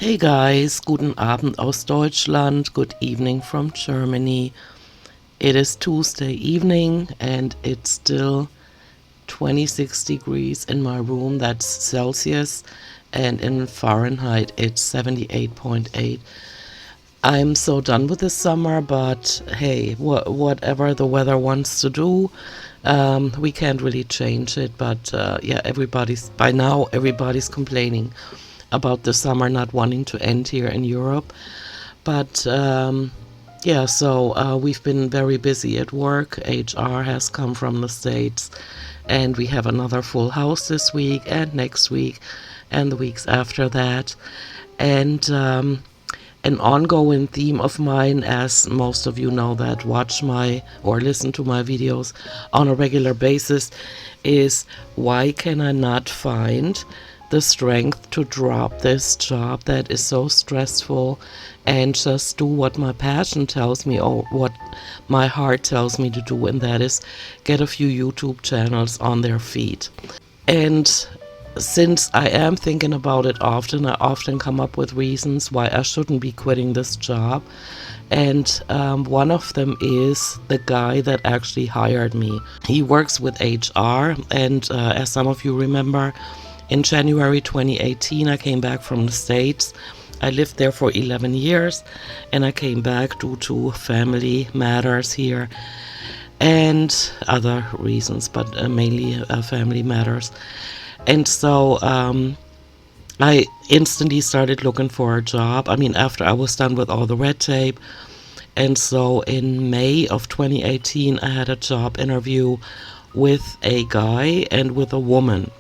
Hey guys, guten Abend aus Deutschland, good evening from Germany. It is Tuesday evening and it's still 26 degrees in my room, that's Celsius, and in Fahrenheit it's 78.8. I'm so done with the summer, but hey, whatever the weather wants to do, we can't really change it. But yeah, everybody's complaining about the summer not wanting to end here in Europe. But yeah, so we've been very busy at work. HR has come from the States, and we have another full house this week and next week and the weeks after that. And an ongoing theme of mine, as most of you know that watch my or listen to my videos on a regular basis, is why can I not find the strength to drop this job that is so stressful and just do what my passion tells me or what my heart tells me to do, and that is get a few YouTube channels on their feet. And since I am thinking about it often, I often come up with reasons why I shouldn't be quitting this job. And one of them is the guy that actually hired me. He works with HR, and as some of you remember, in January 2018, I came back from the States. I lived there for 11 years, and I came back due to family matters here and other reasons, but mainly family matters. And so I instantly started looking for a job. I mean, after I was done with all the red tape. And so in May of 2018, I had a job interview with a guy and with a woman.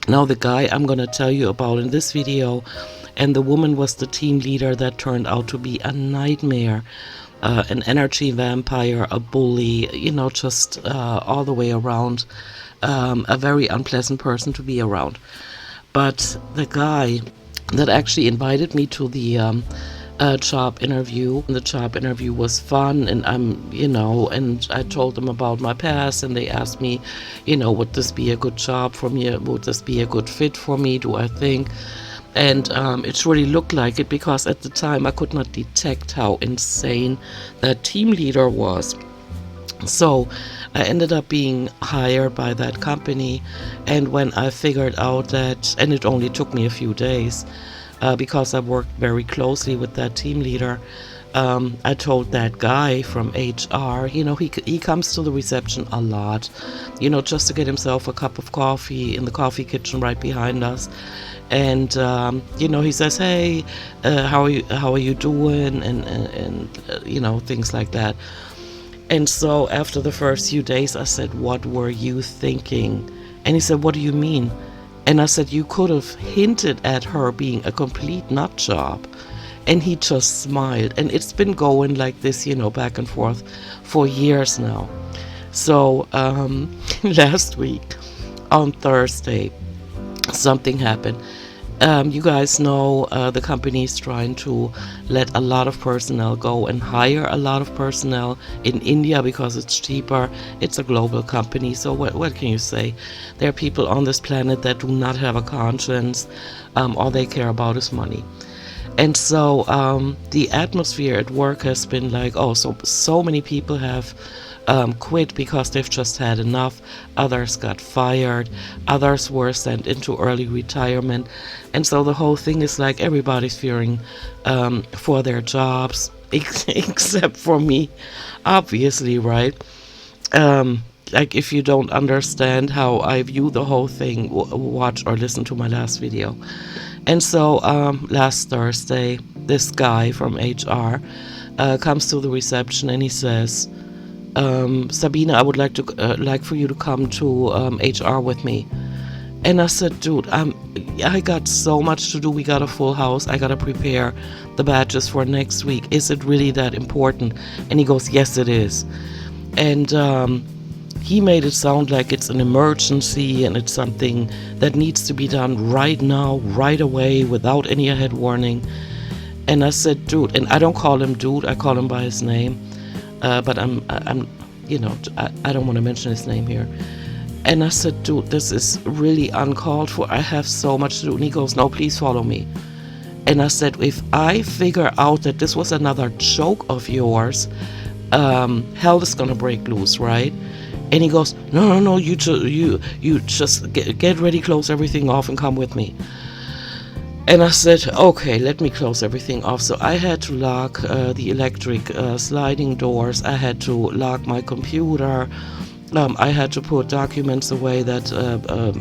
Now, the guy I'm going to tell you about in this video, and the woman was the team leader that turned out to be a nightmare. An energy vampire, a bully, just all the way around, a very unpleasant person to be around. But the guy that actually invited me to the job interview, the job interview was fun, and and I told them about my past, and they asked me, would this be a good job for me? Would this be a good fit for me? Do I think? And it really looked like it, because at the time I could not detect how insane that team leader was. So I ended up being hired by that company, and when I figured out that, and it only took me a few days, because I worked very closely with that team leader, I told that guy from HR, he comes to the reception a lot, just to get himself a cup of coffee in the coffee kitchen right behind us. And he says, "Hey, how are you doing?" And things like that. And so after the first few days, I said, "What were you thinking?" And he said, "What do you mean?" And I said, "You could have hinted at her being a complete nut job." And he just smiled. And it's been going like this, back and forth for years now. So last week on Thursday, something happened. You guys know the company is trying to let a lot of personnel go and hire a lot of personnel in India because it's cheaper. It's a global company, so what can you say? There are people on this planet that do not have a conscience. All they care about is money. And so the atmosphere at work has been like, so many people have quit because they've just had enough. Others got fired. Others were sent into early retirement. And so the whole thing is like everybody's fearing for their jobs, except for me, obviously, right? Like, if you don't understand how I view the whole thing, watch or listen to my last video. And so last Thursday, this guy from HR comes to the reception and he says, "Sabine, I would like for you to come to HR with me." And I said, "Dude, I got so much to do. We got a full house. I gotta prepare the badges for next week. Is it really that important?" And he goes, "Yes, it is." And he made it sound like it's an emergency and it's something that needs to be done right now, right away, without any ahead warning. And I said, "Dude," and I don't call him dude, I call him by his name. But I don't want to mention his name here. And I said, "Dude, this is really uncalled for. I have so much to do." And he goes, "No, please follow me." And I said, if I figure out that this was another joke of yours, hell is gonna break loose, right? And he goes, no, you just get ready, close everything off, and come with me. And I said, okay, let me close everything off. So I had to lock the electric sliding doors. I had to lock my computer. I had to put documents away that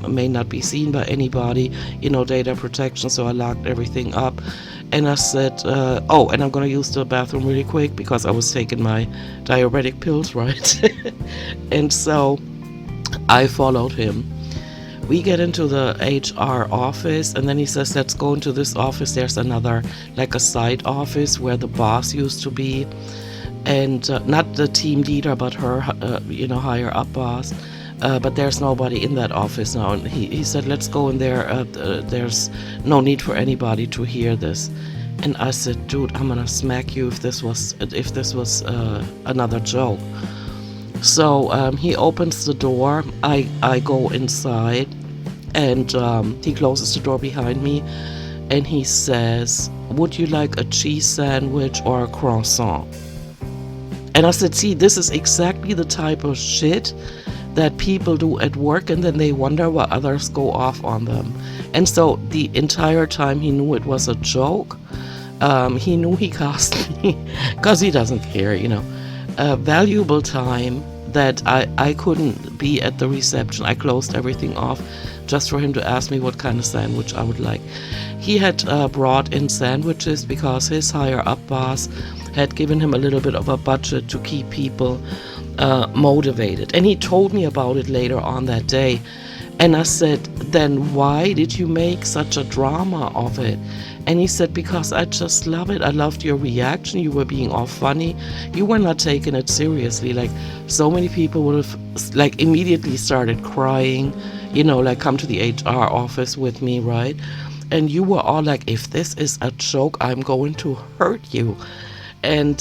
may not be seen by anybody, data protection. So I locked everything up. And I said, oh, and I'm going to use the bathroom really quick because I was taking my diuretic pills, right? And so I followed him. We get into the HR office, and then he says, let's go into this office. There's another, like a side office where the boss used to be, and not the team leader, but her, higher up boss. But there's nobody in that office now. And he said, let's go in there. There's no need for anybody to hear this. And I said, dude, I'm gonna smack you if this was another joke. So he opens the door. I go inside, and he closes the door behind me, and he says, would you like a cheese sandwich or a croissant? And I said, see, this is exactly the type of shit that people do at work, and then they wonder why others go off on them. And so the entire time he knew it was a joke. He knew he cost me, because he doesn't care, valuable time that I couldn't be at the reception. I closed everything off just for him to ask me what kind of sandwich I would like. He had brought in sandwiches because his higher up boss had given him a little bit of a budget to keep people motivated. And he told me about it later on that day. And I said, then why did you make such a drama of it? And he said, because I just love it. I loved your reaction. You were being all funny. You were not taking it seriously. Like, so many people would have like immediately started crying, like come to the HR office with me, right? And you were all like, if this is a joke, I'm going to hurt you. And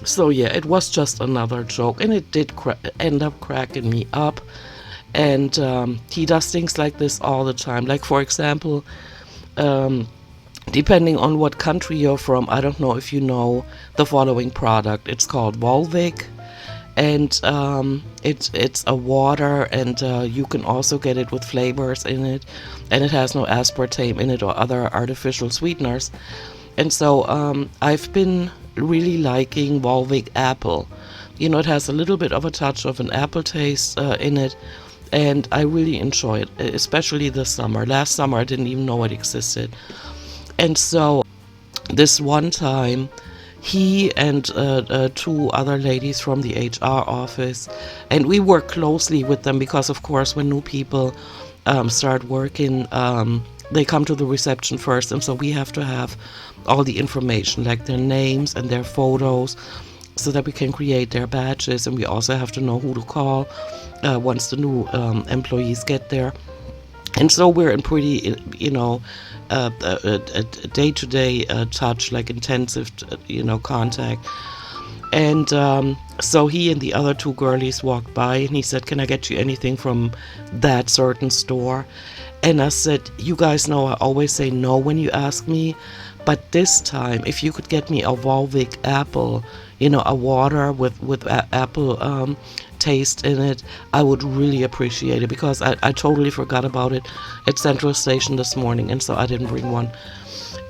so yeah, it was just another joke, and it did end up cracking me up. And he does things like this all the time. Like, for example, depending on what country you're from, I don't know if you know the following product. It's called Volvic, and it's a water, and you can also get it with flavors in it, and it has no aspartame in it or other artificial sweeteners. And so I've been really liking Volvic apple. It has a little bit of a touch of an apple taste in it, and I really enjoy it, especially this summer. Last summer, I didn't even know it existed. And so this one time, he and two other ladies from the HR office, and we work closely with them because, of course, when new people start working, they come to the reception first, and so we have to have all the information, like their names and their photos, so that we can create their badges. And we also have to know who to call once the new employees get there. And so we're in pretty, day-to-day touch, like intensive, contact. And so he and the other two girlies walked by, and he said, can I get you anything from that certain store? And I said, you guys know I always say no when you ask me, but this time, if you could get me a Volvic apple, a water with apple taste in it, I would really appreciate it, because I totally forgot about it at Central Station this morning, and so I didn't bring one.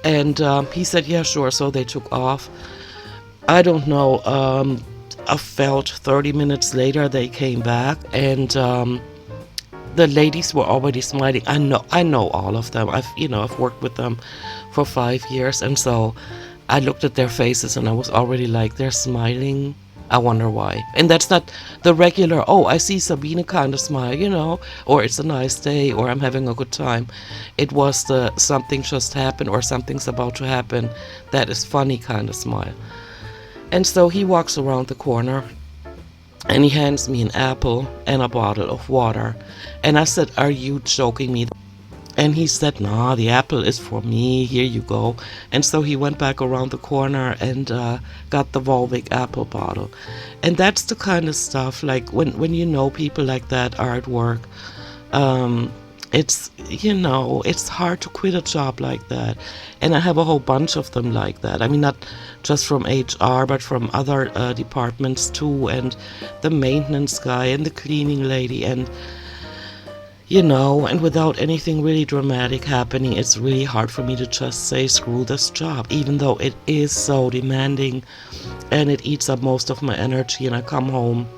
And he said, yeah, sure. So they took off. I don't know, I felt 30 minutes later they came back, and the ladies were already smiling. I know all of them. I've worked with them for 5 years, and so I looked at their faces and I was already like, they're smiling. I wonder why. And that's not the regular, oh, I see Sabine kind of smile, or it's a nice day, or I'm having a good time. It was the something just happened, or something's about to happen, that is funny kind of smile. And so he walks around the corner, and he hands me an apple and a bottle of water. And I said, are you joking me? And he said, nah, the apple is for me, here you go. And so he went back around the corner and got the Volvic apple bottle. And that's the kind of stuff, like when people like that are at work, it's, it's hard to quit a job like that. And I have a whole bunch of them like that. I mean, not just from HR, but from other departments too. And the maintenance guy and the cleaning lady. And, and without anything really dramatic happening, it's really hard for me to just say, screw this job, even though it is so demanding and it eats up most of my energy. And I come home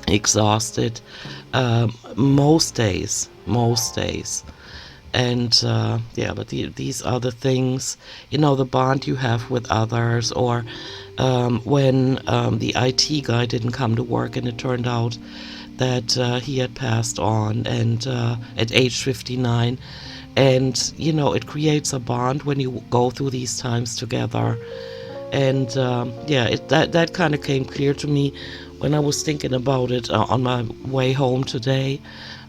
exhausted most days. And yeah, but these are the things, the bond you have with others, or when the IT guy didn't come to work and it turned out that he had passed on, and at age 59. And it creates a bond when you go through these times together. And yeah, that kind of came clear to me when I was thinking about it on my way home today,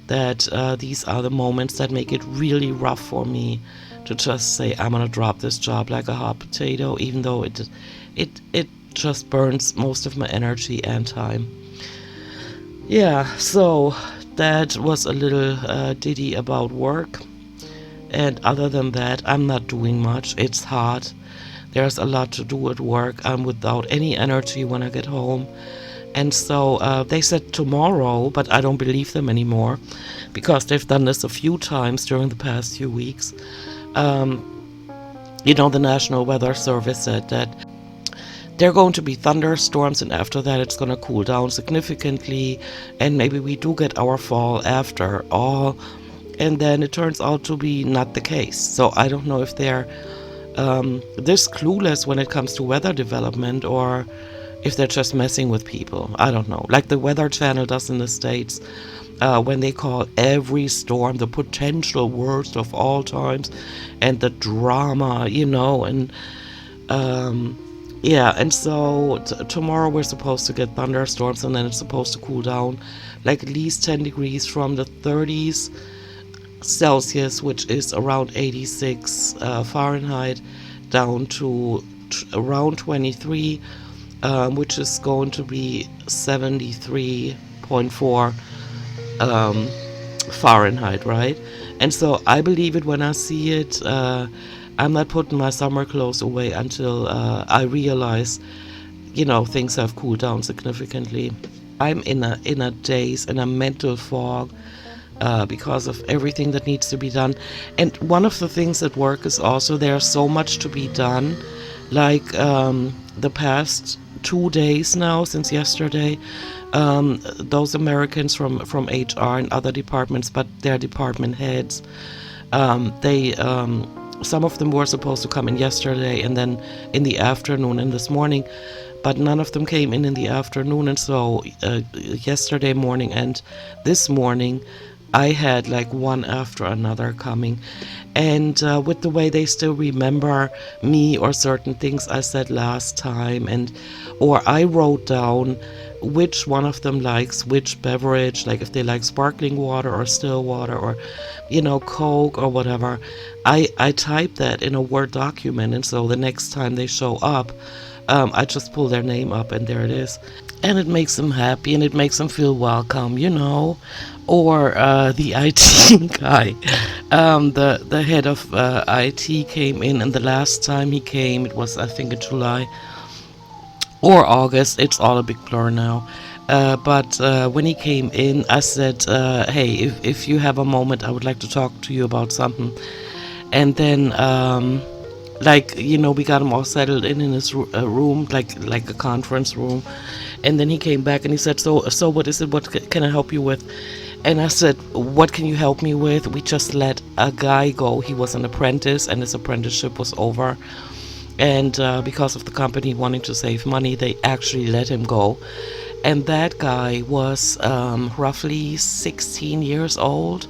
that these are the moments that make it really rough for me to just say, I'm gonna drop this job like a hot potato, even though it just burns most of my energy and time. Yeah, so that was a little ditty about work. And other than that, I'm not doing much. It's hard. There's a lot to do at work. I'm without any energy when I get home. And so they said tomorrow, but I don't believe them anymore, because they've done this a few times during the past few weeks. The National Weather Service said that there are going to be thunderstorms, and after that it's going to cool down significantly, and maybe we do get our fall after all. And then it turns out to be not the case. So I don't know if they're this clueless when it comes to weather development, or if they're just messing with people. I don't know. Like the Weather Channel does in the States, when they call every storm the potential worst of all times, and the drama, and yeah. And so tomorrow we're supposed to get thunderstorms, and then it's supposed to cool down like at least 10 degrees from the 30s Celsius, which is around 86 Fahrenheit, down to around 23, which is going to be 73.4 Fahrenheit, right? And so I believe it when I see it. I'm not putting my summer clothes away until I realize, things have cooled down significantly. I'm in a daze, in a mental fog, because of everything that needs to be done. And one of the things at work is also there's so much to be done. Like the past 2 days now, since yesterday, those Americans from HR and other departments, but their department heads, they some of them were supposed to come in yesterday and then in the afternoon and this morning, but none of them came in the afternoon. And so yesterday morning and this morning, I had like one after another coming. And with the way they still remember me or certain things I said last time, or I wrote down which one of them likes which beverage, like if they like sparkling water or still water, or Coke or whatever. I type that in a Word document, and so the next time they show up, I just pull their name up and there it is. And it makes them happy and it makes them feel welcome, Or the IT guy, the head of IT came in, and the last time he came, it was I think in July or August. It's all a big blur now. But when he came in, I said, hey, if you have a moment, I would like to talk to you about something. And then we got him all settled in his room, like a conference room. And then he came back and he said, so what is it? What can I help you with? And I said, what can you help me with? We just let a guy go. He was an apprentice and his apprenticeship was over. And because of the company wanting to save money, they actually let him go. And that guy was roughly 16 years old.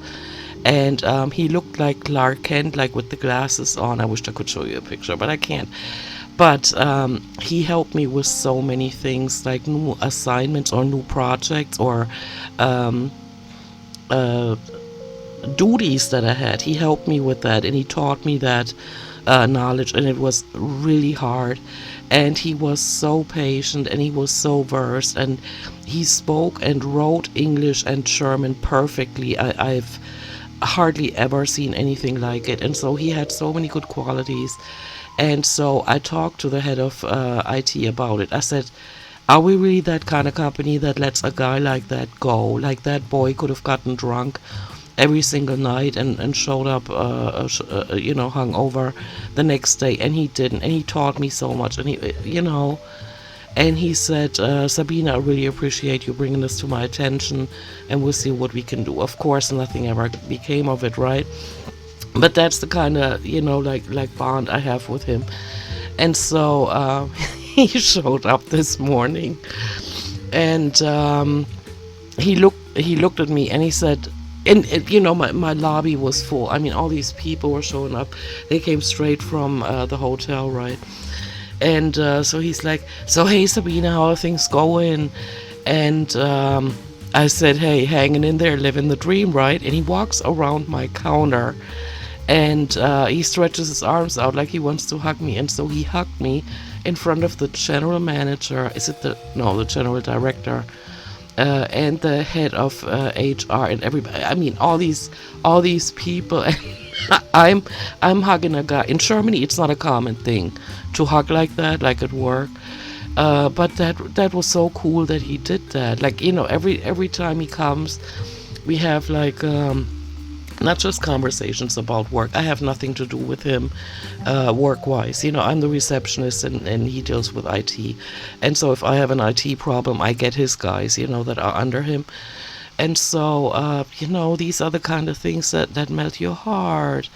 And he looked like Clark Kent, like with the glasses on. I wish I could show you a picture, but I can't. But he helped me with so many things, like new assignments or new projects or duties that I had. He helped me with that, and he taught me that knowledge, and it was really hard. And he was so patient, and he was so versed, and he spoke and wrote English and German perfectly. hardly ever seen anything like it. And so he had so many good qualities. And so I talked to the head of IT about it. I said, are we really that kind of company that lets a guy like that go? Like that boy could have gotten drunk every single night and showed up, hungover the next day, and he didn't. And he taught me so much. And and he said, Sabina, I really appreciate you bringing this to my attention, and we'll see what we can do. Of course, nothing ever became of it, right? But that's the kind of, like bond I have with him. And so he showed up this morning, and he looked at me and he said, and my lobby was full. I mean, all these people were showing up. They came straight from the hotel, right? And so he's like, so hey Sabina, how are things going? And I said, hey, hanging in there, living the dream, right? And he walks around my counter, and he stretches his arms out like he wants to hug me. And so he hugged me in front of the general manager. The general director, and the head of HR and everybody. I mean, all these people. I'm hugging a guy. In Germany, it's not a common thing to hug like that, like at work. But that was so cool that he did that. Like, every time he comes, we have like not just conversations about work. I have nothing to do with him work-wise. I'm the receptionist, and he deals with IT. And so if I have an IT problem, I get his guys, that are under him. And so, these are the kind of things that melt your heart.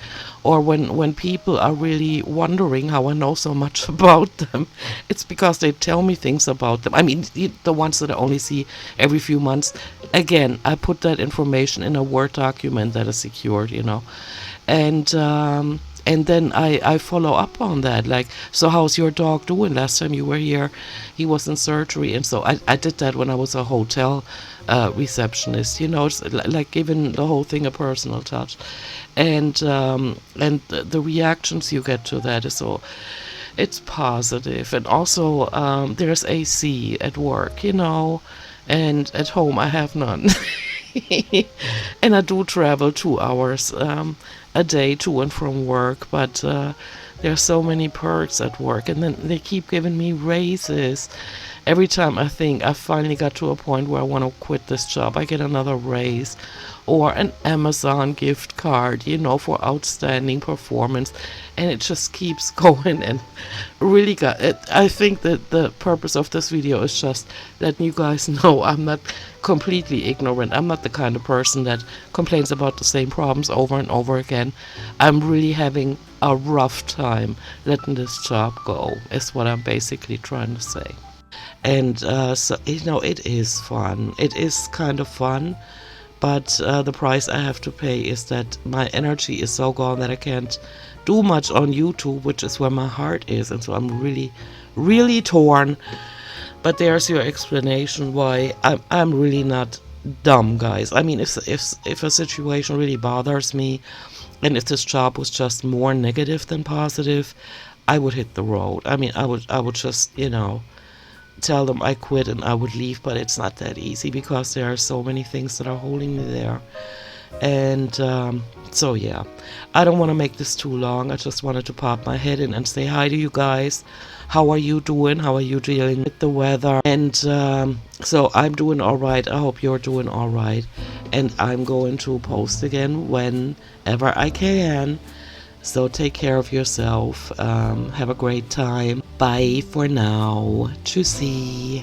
Or when people are really wondering how I know so much about them, it's because they tell me things about them. I mean, the ones that I only see every few months. Again, I put that information in a Word document that is secured, And then I follow up on that. Like, so how's your dog doing? Last time you were here, he was in surgery. And so I did that when I was a hotel receptionist. It's like giving the whole thing a personal touch. And the reactions you get to that is so, it's positive. And also there's AC at work, and at home I have none. And I do travel 2 hours a day to and from work, but there are so many perks at work, and then they keep giving me raises. Every time I think I finally got to a point where I want to quit this job, I get another raise or an Amazon gift card, for outstanding performance, and it just keeps going. And really got it. I think that the purpose of this video is just letting you guys know I'm not completely ignorant. I'm not the kind of person that complains about the same problems over and over again. I'm really having a rough time letting this job go, is what I'm basically trying to say. And so it is fun. It is kind of fun, but the price I have to pay is that my energy is so gone that I can't do much on YouTube, which is where my heart is. And so I'm really, really torn. But there's your explanation why I'm really not dumb, guys. I mean, if a situation really bothers me, and if this job was just more negative than positive, I would hit the road. I mean, I would just, tell them I quit and I would leave. But it's not that easy because there are so many things that are holding me there. And so yeah, I don't want to make this too long. I just wanted to pop my head in and say hi to you guys. How are you doing? How are you dealing with the weather? And so I'm doing all right. I hope you're doing all right. And I'm going to post again whenever I can. So take care of yourself. Have a great time. Bye for now. Tschüssi.